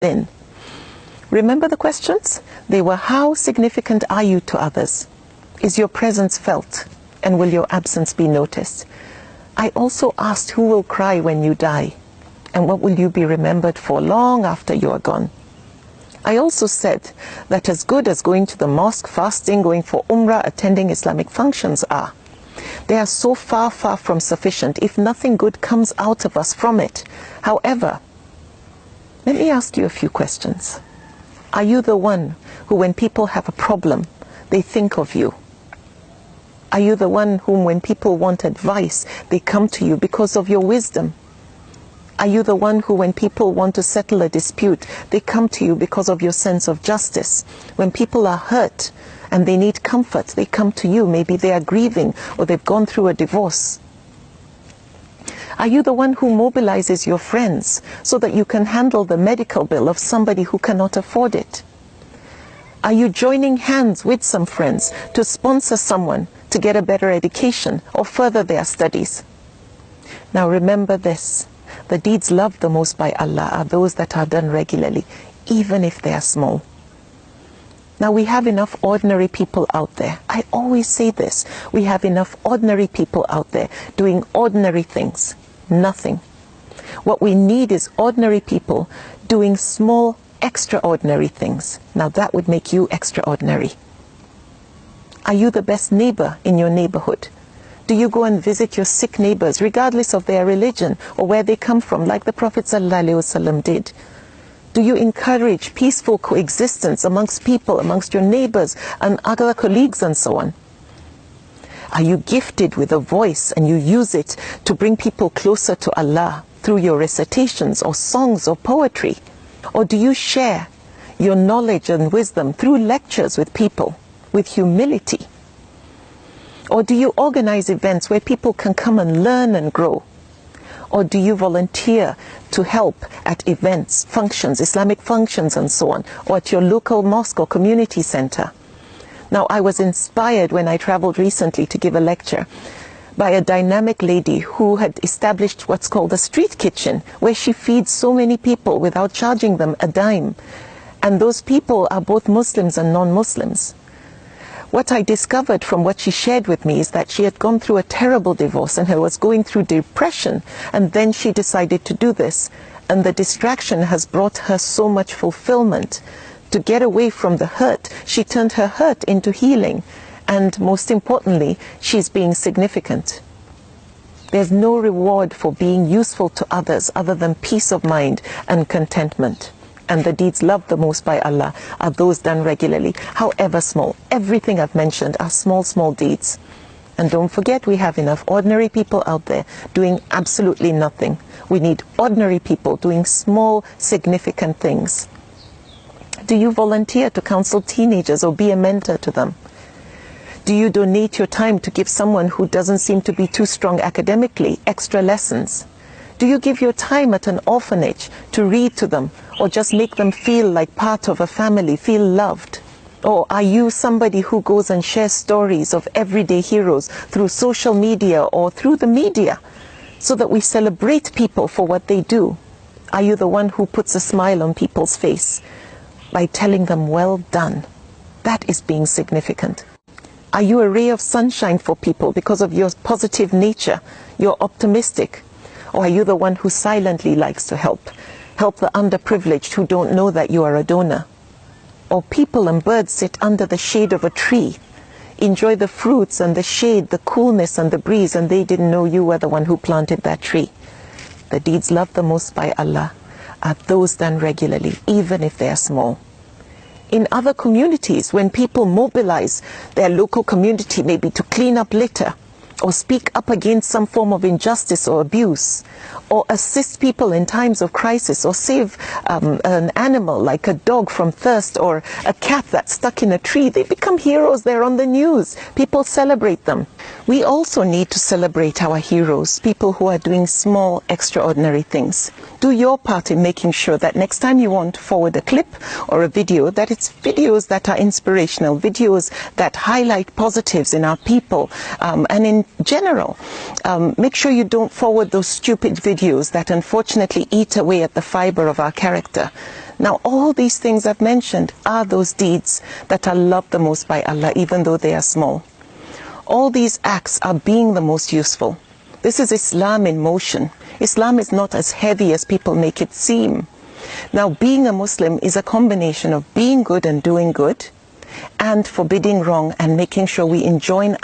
in. Remember the questions? They were, how significant are you to others? Is your presence felt? And will your absence be noticed? I also asked, who will cry when you die? And what will you be remembered for long after you are gone? I also said that as good as going to the mosque, fasting, going for umrah, attending Islamic functions are, they are so far, far from sufficient if nothing good comes out of us from it. However, let me ask you a few questions. Are you the one who, when people have a problem, they think of you? Are you the one whom, when people want advice, they come to you because of your wisdom? Are you the one who, when people want to settle a dispute, they come to you because of your sense of justice? When people are hurt and they need comfort, they come to you. Maybe they are grieving or they've gone through a divorce. Are you the one who mobilizes your friends so that you can handle the medical bill of somebody who cannot afford it? Are you joining hands with some friends to sponsor someone to get a better education or further their studies? Now remember this. The deeds loved the most by Allah are those that are done regularly, even if they are small. Now we have enough ordinary people out there. I always say this. We have enough ordinary people out there doing ordinary things. Nothing. What we need is ordinary people doing small, extraordinary things. Now that would make you extraordinary. Are you the best neighbor in your neighborhood? Do you go and visit your sick neighbors, regardless of their religion or where they come from, like the Prophet ﷺ did? Do you encourage peaceful coexistence amongst people, amongst your neighbors and other colleagues and so on? Are you gifted with a voice and you use it to bring people closer to Allah through your recitations or songs or poetry? Or do you share your knowledge and wisdom through lectures with people with humility? Or do you organize events where people can come and learn and grow? Or do you volunteer to help at events, functions, Islamic functions and so on, or at your local mosque or community center? Now, I was inspired when I traveled recently to give a lecture by a dynamic lady who had established what's called a street kitchen, where she feeds so many people without charging them a dime. And those people are both Muslims and non-Muslims. What I discovered from what she shared with me is that she had gone through a terrible divorce and was going through depression, and then she decided to do this. And the distraction has brought her so much fulfillment. To get away from the hurt, she turned her hurt into healing. And most importantly, she's being significant. There's no reward for being useful to others other than peace of mind and contentment. And the deeds loved the most by Allah are those done regularly, however small. Everything I've mentioned are small, small deeds. And don't forget, we have enough ordinary people out there doing absolutely nothing. We need ordinary people doing small, significant things. Do you volunteer to counsel teenagers or be a mentor to them? Do you donate your time to give someone who doesn't seem to be too strong academically extra lessons? Do you give your time at an orphanage to read to them or just make them feel like part of a family, feel loved? Or are you somebody who goes and shares stories of everyday heroes through social media or through the media so that we celebrate people for what they do? Are you the one who puts a smile on people's face by telling them, well done? That is being significant. Are you a ray of sunshine for people because of your positive nature? You're optimistic. Or are you the one who silently likes to help? Help the underprivileged who don't know that you are a donor? Or people and birds sit under the shade of a tree, enjoy the fruits and the shade, the coolness and the breeze, and they didn't know you were the one who planted that tree. The deeds loved the most by Allah are those done regularly, even if they are small. In other communities, when people mobilize their local community maybe to clean up litter, or speak up against some form of injustice or abuse, or assist people in times of crisis, or save an animal like a dog from thirst, or a cat that's stuck in a tree, they become heroes. They're on the news. People celebrate them. We also need to celebrate our heroes, people who are doing small, extraordinary things. Do your part in making sure that next time you want to forward a clip or a video, that it's videos that are inspirational, videos that highlight positives in our people, and in general. Make sure you don't forward those stupid videos that unfortunately eat away at the fiber of our character. Now, all these things I've mentioned are those deeds that are loved the most by Allah, even though they are small. All these acts are being the most useful. This is Islam in motion. Islam is not as heavy as people make it seem. Now, being a Muslim is a combination of being good and doing good, and forbidding wrong and making sure we enjoin